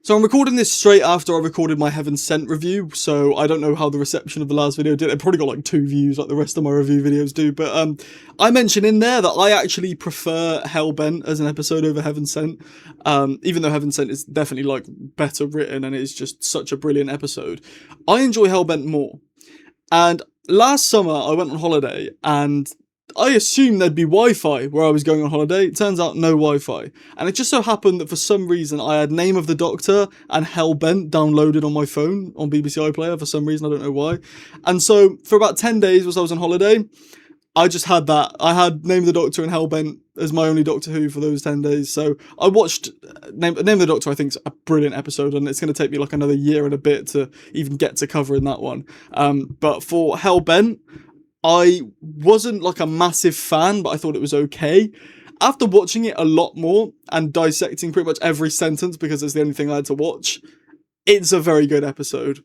So I'm recording this straight after I recorded my Heaven Sent review, so I don't know how the reception of the last video did. It probably got like 2 views like the rest of my review videos do, but I mentioned in there that I actually prefer Hellbent as an episode over Heaven Sent, even though Heaven Sent is definitely like better written and it is just such a brilliant episode. I enjoy Hellbent more. And last summer I went on holiday and I assumed there'd be Wi-Fi where I was going on holiday. It turns out no Wi-Fi. And it just so happened that for some reason I had Name of the Doctor and Hellbent downloaded on my phone on BBC iPlayer for some reason, I don't know why. And so for about 10 days whilst I was on holiday, I just had that. I had Name of the Doctor and Hellbent as my only Doctor Who for those 10 days. So I watched Name of the Doctor. I think is a brilliant episode, and it's going to take me like another year and a bit to even get to covering that one. But for Hellbent, I wasn't like a massive fan, but I thought it was okay. After watching it a lot more and dissecting pretty much every sentence because it's the only thing I had to watch, it's a very good episode.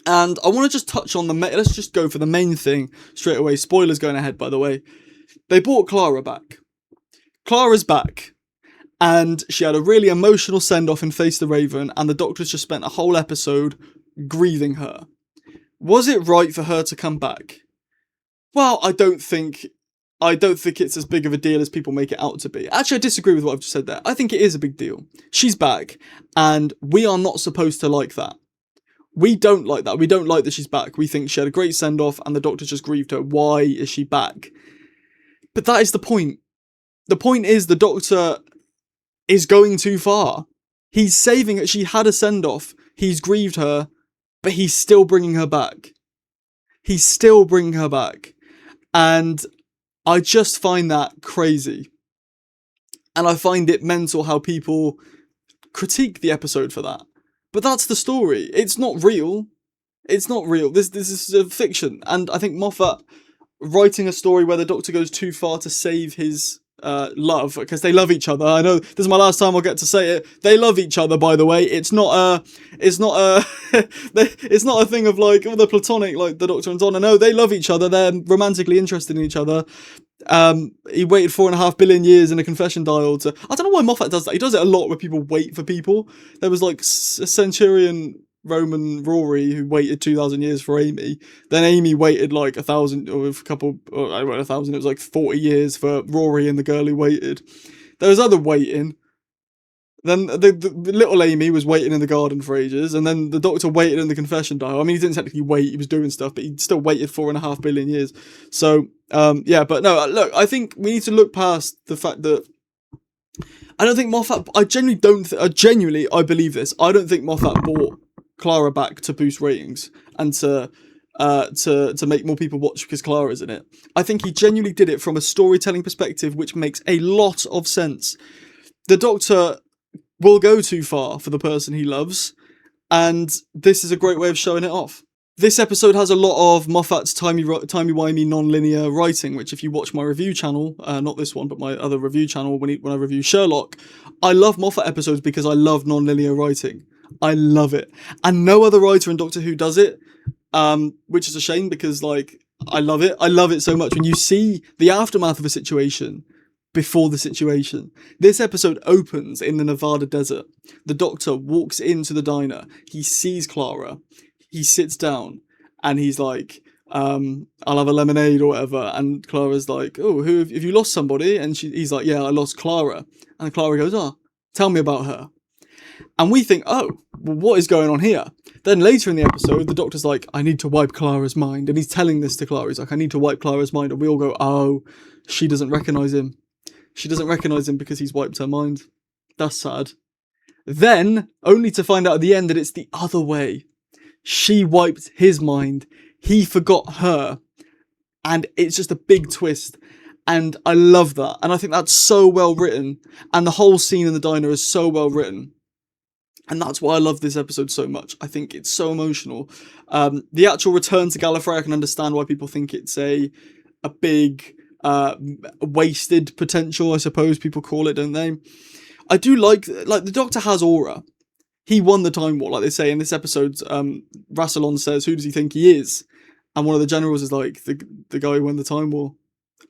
And I want to just touch on let's just go for the main thing straight away. Spoilers going ahead, by the way. They brought Clara back. Clara's back. And she had a really emotional send-off in Face the Raven, and the Doctor's just spent a whole episode grieving her. Was it right for her to come back? Well, I don't think it's as big of a deal as people make it out to be. Actually, I disagree with what I've just said there. I think it is a big deal. She's back, and we are not supposed to like that. We don't like that. We don't like that she's back. We think she had a great send-off, and the Doctor just grieved her. Why is she back? But that is the point. The point is the Doctor is going too far. He's saving it. She had a send-off. He's grieved her, but he's still bringing her back. He's still bringing her back. And I just find that crazy. And I find it mental how people critique the episode for that. But that's the story. It's not real. It's not real. This is a fiction. And I think Moffat writing a story where the Doctor goes too far to save his love, because they love each other. I know this is my last time I'll get to say it. They love each other, by the way. It's not a it's not a thing of like, oh, they're platonic, like the Doctor and Donna. No, they love each other. They're romantically interested in each other. He waited 4.5 billion years in a confession dial to. I don't know why Moffat does that. He does it a lot where people wait for people. There was like a centurion Roman Rory who waited 2,000 years for Amy. Then Amy waited like 1,000 or a couple. Or I went 1,000. It was like 40 years for Rory and the girl who waited. There was other waiting. Then the little Amy was waiting in the garden for ages, and then the Doctor waited in the confession dial. I mean, he didn't technically wait; he was doing stuff, but he still waited 4.5 billion years. So, yeah, but no, look, I think we need to look past the fact that I don't think Moffat. I genuinely, I believe this. I don't think Moffat brought Clara back to boost ratings and to make more people watch because Clara's in it. I think he genuinely did it from a storytelling perspective, which makes a lot of sense. The Doctor will go too far for the person he loves, and this is a great way of showing it off. This episode has a lot of Moffat's timey-wimey non-linear writing, which if you watch my review channel, not this one, but my other review channel when I review Sherlock, I love Moffat episodes because I love non-linear writing. I love it. And no other writer in Doctor Who does it, which is a shame because, like, I love it. I love it so much when you see the aftermath of a situation before the situation. This episode opens in the Nevada desert. The Doctor walks into the diner. He sees Clara. He sits down and he's like, I'll have a lemonade or whatever. And Clara's like, oh, have you lost somebody? And he's like, yeah, I lost Clara. And Clara goes, oh, tell me about her. And we think, oh, well, what is going on here? Then later in the episode, the Doctor's like, I need to wipe Clara's mind. And he's telling this to Clara. He's like, I need to wipe Clara's mind. And we all go, oh, she doesn't recognise him. She doesn't recognise him because he's wiped her mind. That's sad. Then, only to find out at the end that it's the other way. She wiped his mind. He forgot her. And it's just a big twist. And I love that. And I think that's so well written. And the whole scene in the diner is so well written. And that's why I love this episode so much. I think it's so emotional. The actual return to Gallifrey, I can understand why people think it's a big wasted potential, I suppose people call it, don't they? I do like the Doctor has aura. He won the Time War, like they say in this episode. Rassilon says, who does he think he is? And one of the generals is like, the guy who won the Time War.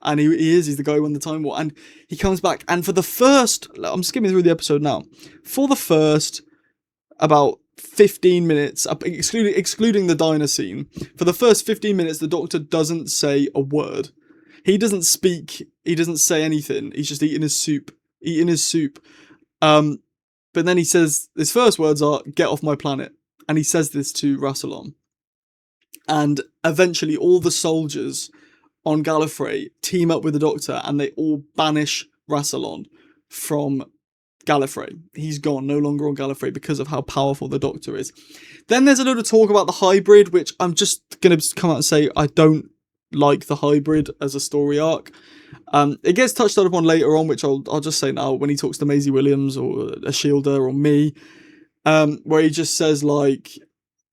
And he's the guy who won the Time War. And he comes back, and for the first, I'm skimming through the episode now, for the first about 15 minutes, excluding the diner scene. For the first 15 minutes, the Doctor doesn't say a word. He doesn't speak. He doesn't say anything. He's just eating his soup. But then he says, his first words are, "Get off my planet." And he says this to Rassilon. And eventually all the soldiers on Gallifrey team up with the Doctor and they all banish Rassilon from Gallifrey. He's gone, no longer on Gallifrey because of how powerful the Doctor is. Then there's a lot of talk about the hybrid, which I'm just going to come out and say I don't like the hybrid as a story arc. It gets touched upon later on, which I'll just say now when he talks to Maisie Williams or a Shielder or me, where he just says like,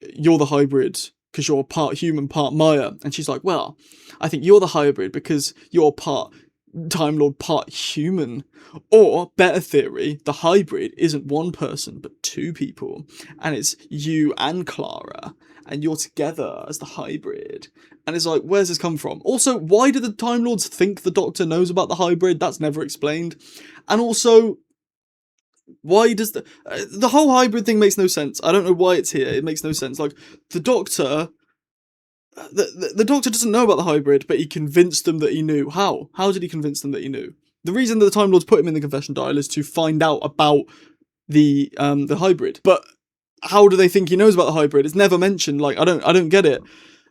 "You're the hybrid because you're part human, part Maya," and she's like, "Well, I think you're the hybrid because you're part Time Lord, part human. Or, better theory, the hybrid isn't one person, but two people. And it's you and Clara. And you're together as the hybrid." And it's like, where's this come from? Also, why do the Time Lords think the Doctor knows about the hybrid? That's never explained. And also, why does the whole hybrid thing makes no sense. I don't know why it's here. It makes no sense. Like, the Doctor... The Doctor doesn't know about the hybrid, but he convinced them that he knew. How? How did he convince them that he knew? The reason that the Time Lords put him in the confession dial is to find out about the hybrid. But how do they think he knows about the hybrid? It's never mentioned. Like, I don't get it.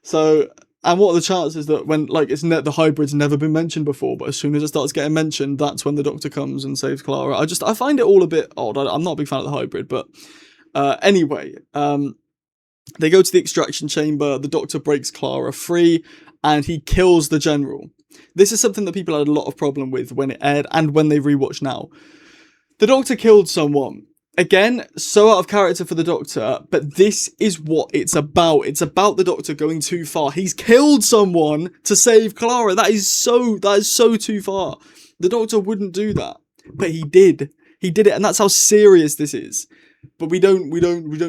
So, and what are the chances that when the hybrid's never been mentioned before, but as soon as it starts getting mentioned, that's when the Doctor comes and saves Clara. I find it all a bit odd. I'm not a big fan of the hybrid, but anyway. They go to the extraction chamber, the Doctor breaks Clara free, and he kills the General. This is something that people had a lot of problem with when it aired, and when they rewatch now. The Doctor killed someone. Again, so out of character for the Doctor, but this is what it's about. It's about the Doctor going too far. He's killed someone to save Clara. That is so too far. The Doctor wouldn't do that, but he did. He did it, and that's how serious this is. But we don't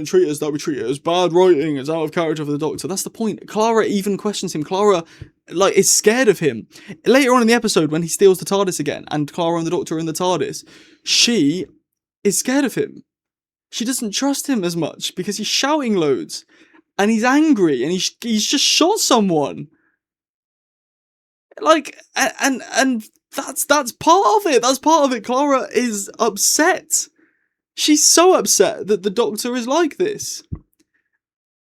treat it as that. We treat it as bad writing. It's out of character for the Doctor. That's the point. Clara even questions him. Clara, is scared of him. Later on in the episode, when he steals the TARDIS again, and Clara and the Doctor are in the TARDIS, she is scared of him. She doesn't trust him as much because he's shouting loads, and he's angry, and he's just shot someone. And that's part of it. That's part of it. Clara is upset. She's so upset that the Doctor is like this.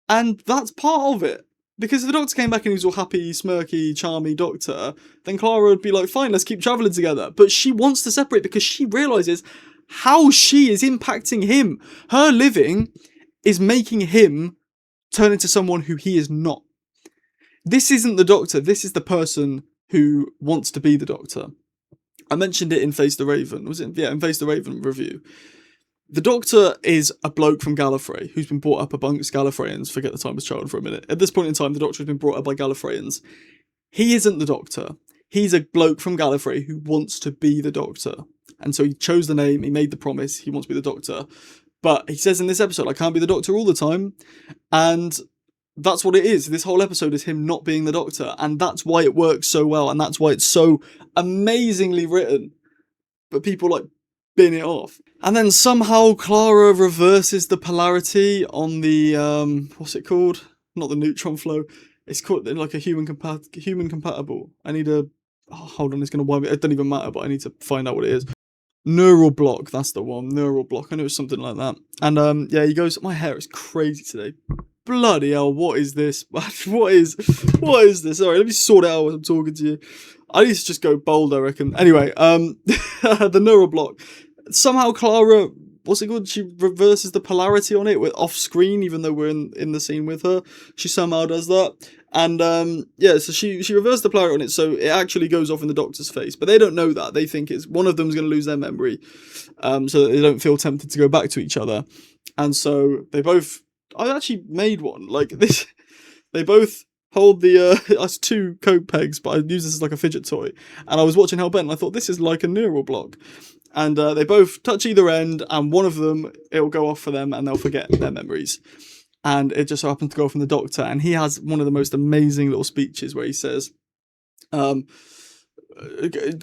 And that's part of it. Because if the Doctor came back and he was all happy, smirky, charmy Doctor, then Clara would be like, fine, let's keep travelling together. But she wants to separate because she realises how she is impacting him. Her living is making him turn into someone who he is not. This isn't the Doctor. This is the person who wants to be the Doctor. I mentioned it in Face the Raven. Was it? Yeah, in Face the Raven review. The Doctor is a bloke from Gallifrey who's been brought up amongst Gallifreyans. Forget the time as child for a minute. At this point in time, the Doctor has been brought up by Gallifreyans. He isn't the Doctor. He's a bloke from Gallifrey who wants to be the Doctor. And so he chose the name, he made the promise, he wants to be the Doctor. But he says in this episode, I can't be the Doctor all the time. And that's what it is. This whole episode is him not being the Doctor. And that's why it works so well. And that's why it's so amazingly written. But people bin it off. And then somehow Clara reverses the polarity on the, what's it called? Not the neutron flow. It's called like a human compatible. I need a, hold on, it's going to wipe it. It doesn't even matter, but I need to find out what it is. Neural block, that's the one. Neural block. I knew it was something like that. And yeah, he goes, my hair is crazy today. Bloody hell, what is this? What is this? Sorry, let me sort it out as I'm talking to you. I need to just go bold, I reckon. Anyway, the neural block. Somehow Clara, what's it called? She reverses the polarity on it. We're off screen, even though we're in the scene with her. She somehow does that. And yeah, so she reversed the polarity on it, so it actually goes off in the Doctor's face. But they don't know that. They think it's one of them's going to lose their memory, so that they don't feel tempted to go back to each other. And so they both... I actually made one like this. They both hold the it's 2 Coke pegs, but I use this as like a fidget toy. And I was watching Hellbent and I thought this is like a neural block. And they both touch either end, and one of them, it'll go off for them and they'll forget their memories. And it just so happened to go from the Doctor, and he has one of the most amazing little speeches where he says,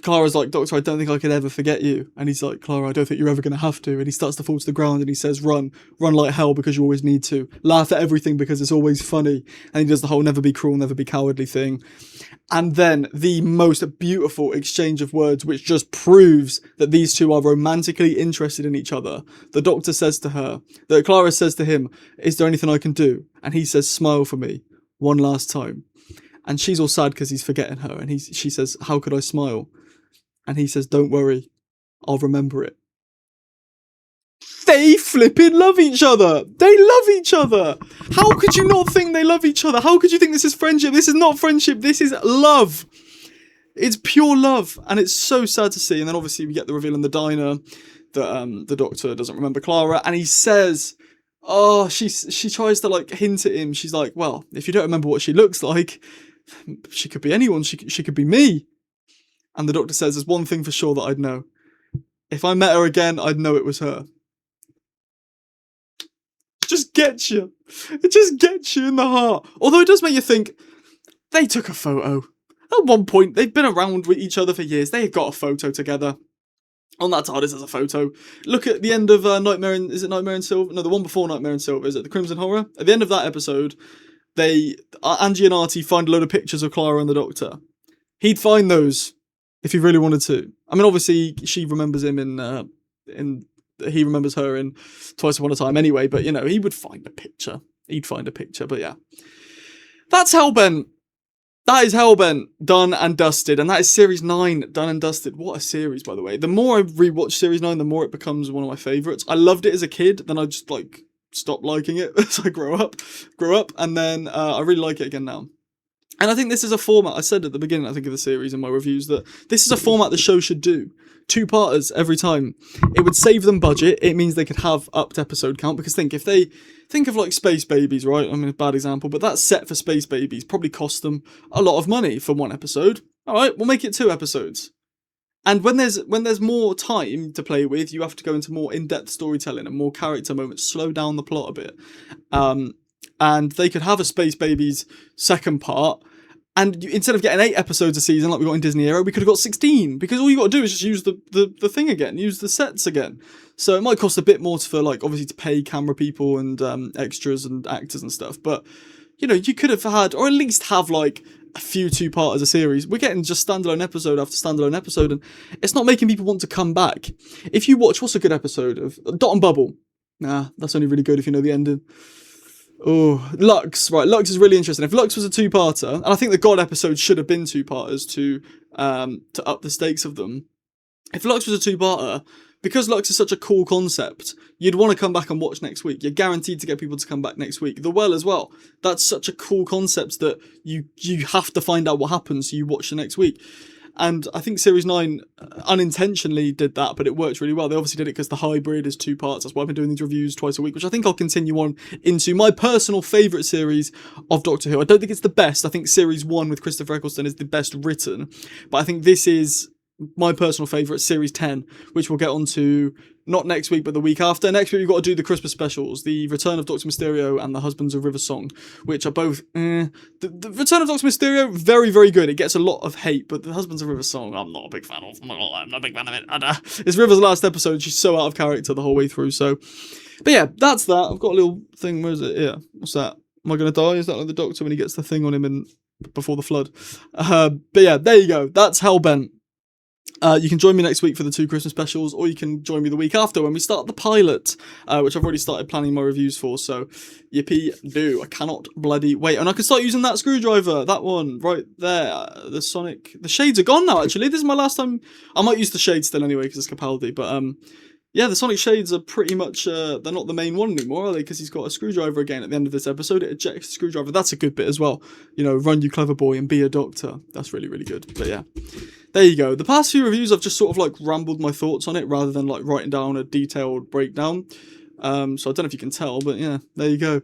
Clara's like, Doctor, I don't think I could ever forget you. And he's like, Clara, I don't think you're ever going to have to. And he starts to fall to the ground and he says, run like hell because you always need to. Laugh at everything because it's always funny. And he does the whole never be cruel, never be cowardly thing. And then the most beautiful exchange of words, which just proves that these two are romantically interested in each other. The Doctor says to her, that Clara says to him, is there anything I can do? And he says, smile for me one last time. And she's all sad because he's forgetting her. And she says, how could I smile? And he says, don't worry, I'll remember it. They flipping love each other. They love each other. How could you not think they love each other? How could you think this is friendship? This is not friendship. This is love. It's pure love. And it's so sad to see. And then obviously we get the reveal in the diner that the Doctor doesn't remember Clara. And he says, oh, she tries to like hint at him. She's like, well, if you don't remember what she looks like, she could be anyone. She could be me. And the Doctor says, there's one thing for sure that I'd know. If I met her again, I'd know it was her. It just gets you. It just gets you in the heart. Although it does make you think, they took a photo. At one point, they've been around with each other for years. They have got a photo together. On that TARDIS there's a photo. Look at the end of Nightmare in... Is it Nightmare in Silver? No, the one before Nightmare in Silver. Is it The Crimson Horror? At the end of that episode, Angie and Artie find a load of pictures of Clara and the Doctor. He'd find those if he really wanted to. I mean, obviously, she remembers him he remembers her in Twice Upon a Time anyway, but, you know, he would find a picture. He'd find a picture, but yeah. That's Hellbent. That is Hellbent, done and dusted, and that is Series 9, done and dusted. What a series, by the way. The more I rewatch Series 9, the more it becomes one of my favourites. I loved it as a kid, then I just, like, stopped liking it as I grew up, and then I really like it again now. And I think this is a format, I said at the beginning, I think, of the series in my reviews, that this is a format the show should do. 2-parters every time. It would save them budget. It means they could have upped episode count, because think of like Space Babies, right? I mean, a bad example, but that set for Space Babies probably cost them a lot of money for one episode. All right, we'll make it 2 episodes. And when there's more time to play with, you have to go into more in-depth storytelling and more character moments, slow down the plot a bit. And they could have a Space Babies second part, and instead of getting 8 episodes a season like we got in Disney Era, we could have got 16, because all you got to do is just use the thing again, use the sets again. So it might cost a bit more for, like, obviously to pay camera people and extras and actors and stuff, but, you know, you could have had, or at least have, like, a few 2-parters a series. We're getting just standalone episode after standalone episode, and it's not making people want to come back. If you watch, what's a good episode of Dot and Bubble? Nah, that's only really good if you know the ending. Oh, Lux, right, Lux is really interesting. If Lux was a 2-parter, and I think the God episode should have been 2-parters to up the stakes of them. If Lux was a 2-parter, because Lux is such a cool concept, you'd want to come back and watch next week. You're guaranteed to get people to come back next week. The Well as well. That's such a cool concept that you have to find out what happens, so you watch the next week. And I think Series 9 unintentionally did that, but it worked really well. They obviously did it because the hybrid is 2 parts. That's why I've been doing these reviews twice a week, which I think I'll continue on into my personal favourite series of Doctor Who. I don't think it's the best. I think Series 1 with Christopher Eccleston is the best written. But I think this is my personal favourite, Series 10, which we'll get onto not next week, but the week after. Next week, we've got to do the Christmas specials, the Return of Dr. Mysterio and the Husbands of River Song, which are both, The Return of Dr. Mysterio, very, very good. It gets a lot of hate, but the Husbands of River Song, I'm not a big fan of. I'm not a big fan of it. And, it's River's last episode. She's so out of character the whole way through, so. But yeah, that's that. I've got a little thing, where is it? Yeah, what's that? Am I going to die? Is that like the Doctor when he gets the thing on him before the flood? But yeah, there you go. That's Hellbent. You can join me next week for the 2 Christmas specials, or you can join me the week after when we start the pilot, which I've already started planning my reviews for, so yippee do. I cannot bloody wait. And I can start using that screwdriver, that one, right there, the shades are gone now, actually. This is my last time. I might use the shades still anyway, because it's Capaldi, but yeah, the Sonic shades are pretty much, they're not the main one anymore, are they? Because he's got a screwdriver again at the end of this episode. It ejects the screwdriver. That's a good bit as well. You know, run you clever boy and be a doctor. That's really, really good. But yeah, there you go. The past few reviews, I've just sort of like rambled my thoughts on it rather than like writing down a detailed breakdown. So I don't know if you can tell, but yeah, there you go.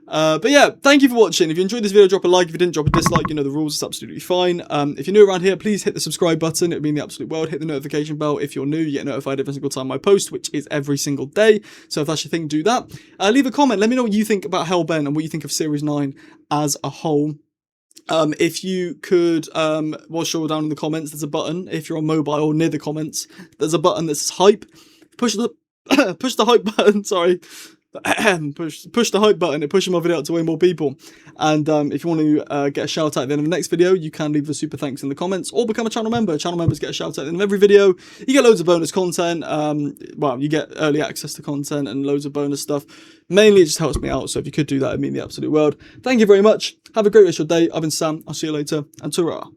But yeah, thank you for watching. If you enjoyed this video, drop a like. If you didn't, drop a dislike. You know the rules, it's absolutely fine. If you're new around here, please hit the subscribe button. It would mean the absolute world. Hit the notification bell. If you're new, you get notified every single time I post, which is every single day. So if that's your thing, do that. Leave a comment. Let me know what you think about Hellbent and what you think of Series 9 as a whole. If you could, well, scroll down in the comments, there's a button. If you're on mobile or near the comments, there's a button that says hype. Push the push the hype button. Sorry, push the hype button. It pushes my video out to way more people. And if you want to get a shout out at the end of the next video, you can leave a super thanks in the comments or become a channel member. Channel members get a shout out at the end of every video. You get loads of bonus content. Well, you get early access to content and loads of bonus stuff. Mainly, it just helps me out. So if you could do that, it'd mean the absolute world. Thank you very much. Have a great rest of your day. I've been Sam. I'll see you later. And ta-ra.